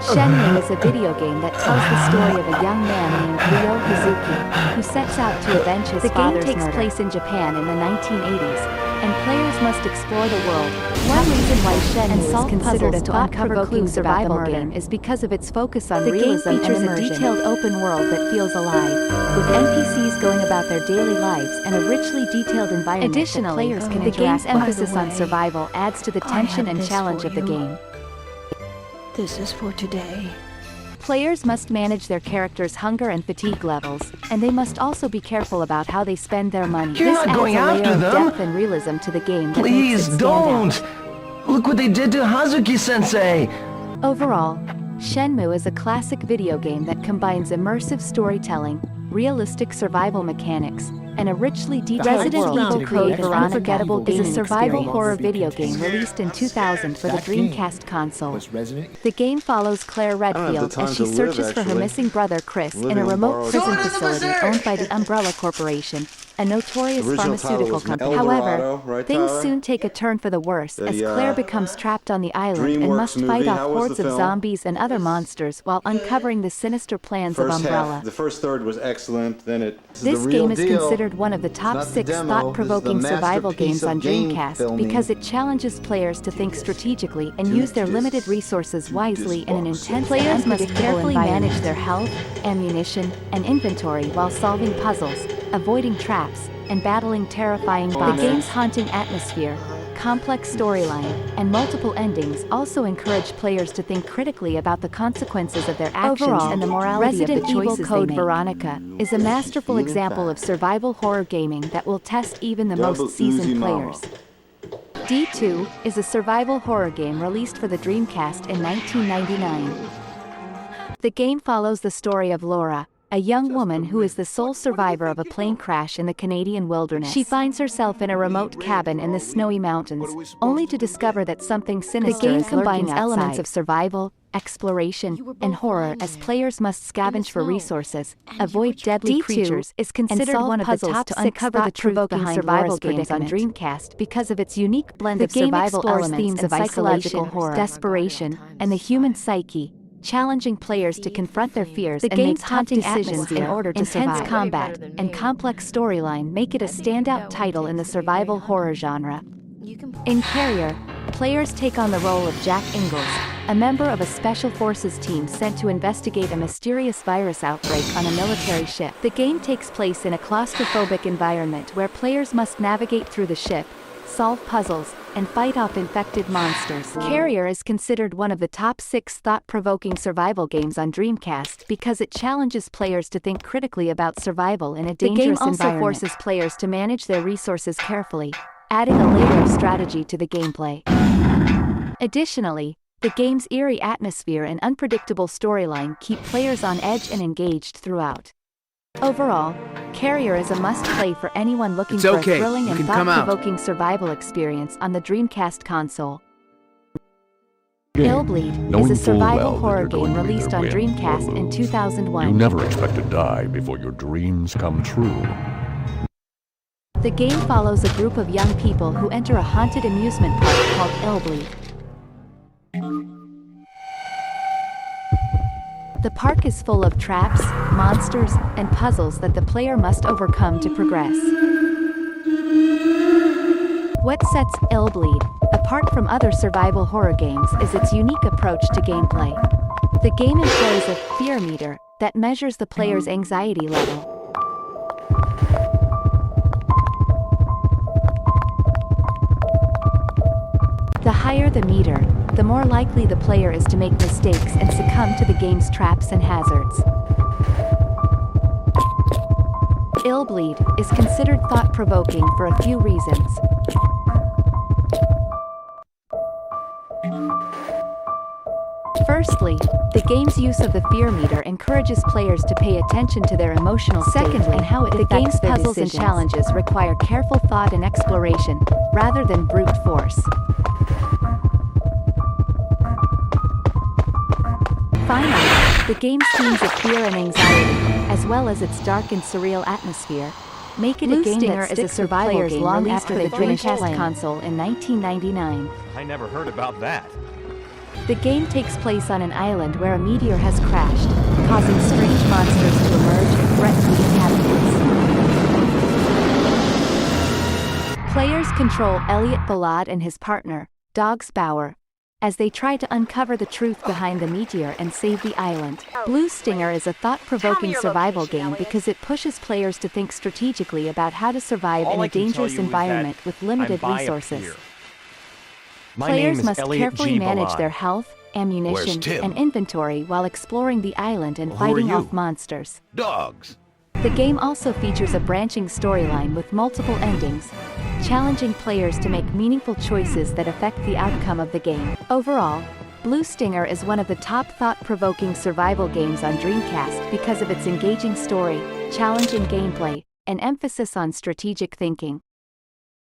Shenmue is a video game that tells the story of a young man named Ryo Hazuki, who sets out to avenge his father's murder. The game takes place in Japan in the 1980s, and players must explore the world. One reason why Shenmue is considered a thought-provoking survival game is because of its focus on realism and immersion. The game features a detailed open world that feels alive, with NPCs going about their daily lives and a richly detailed environment. Additionally, the game's emphasis on survival adds to the tension and challenge of the game. This is for today. Players must manage their characters' hunger and fatigue levels, and they must also be careful about how they spend their money. You're this not adds going a layer after of them. depth and realism to the game that Please makes it stand don't! out. Look what they did to Hazuki-sensei! Overall, Shenmue is a classic video game that combines immersive storytelling, realistic survival mechanics, and a richly detailed Resident world. Evil Code Unforgettable is a gaming survival experience. horror video game released in 2000 for the Dreamcast console. The game follows Claire Redfield time as she to live, searches for her actually. missing brother Chris in Living a on remote borrowed prison time. facility owned by the Umbrella Corporation, a notorious Original title pharmaceutical was company. El Dorado, However, right, things Tyler? soon take a turn for the worse as The, Claire becomes trapped on the island and DreamWorks must movie. fight off How was hordes the of film? zombies and other monsters while uncovering the sinister plans of First Umbrella. half, the first third was excellent. Then it. This game is considered one of the top not the 6 demo, thought-provoking this is the survival masterpiece games of on game Dreamcast filming. because it challenges players to think strategically and use their limited resources wisely in an intense. Players must carefully manage their health, ammunition, and inventory while solving puzzles, avoiding traps, and battling terrifying bosses. The game's haunting atmosphere, complex storyline, and multiple endings also encourage players to think critically about the consequences of their actions and the morality of the choices Resident Evil Code Veronica is a masterful example of survival horror gaming that will test even the most seasoned players. D2 is a survival horror game released for the Dreamcast in 1999. The game follows the story of Laura, a young woman who is the sole survivor of a plane crash in the Canadian wilderness. She finds herself in a remote cabin in the snowy mountains, only to discover that something sinister is lurking outside. The game combines elements of survival, exploration, and horror as players must scavenge for resources, avoid deadly creatures, is considered one of the top 6 uncover the truth behind survival games on Dreamcast because of its unique blend of survival elements themes of psychological horror, desperation, and the human psyche, challenging players to confront their fears and make tough decisions in order to survive. Intense combat and complex storyline make it a standout title in the survival horror genre. In Carrier, players take on the role of Jack Ingalls, a member of a special forces team sent to investigate a mysterious virus outbreak on a military ship. The game takes place in a claustrophobic environment where players must navigate through the ship, solve puzzles, and fight off infected monsters. Carrier is considered one of the top 6 thought-provoking survival games on Dreamcast because it challenges players to think critically about survival in a dangerous environment. The game also forces players to manage their resources carefully, adding a layer of strategy to the gameplay. Additionally, the game's eerie atmosphere and unpredictable storyline keep players on edge and engaged throughout. Overall, Carrier is a must-play for anyone looking for a thrilling and thought-provoking survival experience on the Dreamcast console. Illbleed is a survival horror game released on Dreamcast in 2001. You never expect to die before your dreams come true. The game follows a group of young people who enter a haunted amusement park called Illbleed. The park is full of traps, monsters, and puzzles that the player must overcome to progress. What sets Illbleed apart from other survival horror games is its unique approach to gameplay. The game employs a fear meter that measures the player's anxiety level. The higher the meter, the more likely the player is to make mistakes and succumb to the game's traps and hazards. Illbleed is considered thought-provoking for a few reasons. Firstly, the game's use of the fear meter encourages players to pay attention to their emotional state. Secondly, and how it affects the game's puzzles and challenges require careful thought and exploration, rather than brute force. Finally, the game's themes of fear and anxiety, as well as its dark and surreal atmosphere, make it a game that sticks with survival game long after the Dreamcast console in 1999. I never heard about that. The game takes place on an island where a meteor has crashed, causing strange monsters to emerge and threaten the inhabitants. Players control Elliot Ballad and his partner, Dogs Bauer, as they try to uncover the truth behind the meteor and save the island. Blue Stinger is a thought-provoking survival game because it pushes players to think strategically about how to survive in a dangerous environment with limited resources. Players must carefully manage their health, ammunition, and inventory while exploring the island and fighting off monsters. Dogs. The game also features a branching storyline with multiple endings, challenging players to make meaningful choices that affect the outcome of the game. Overall, Blue Stinger is one of the top thought-provoking survival games on Dreamcast because of its engaging story, challenging gameplay, and emphasis on strategic thinking.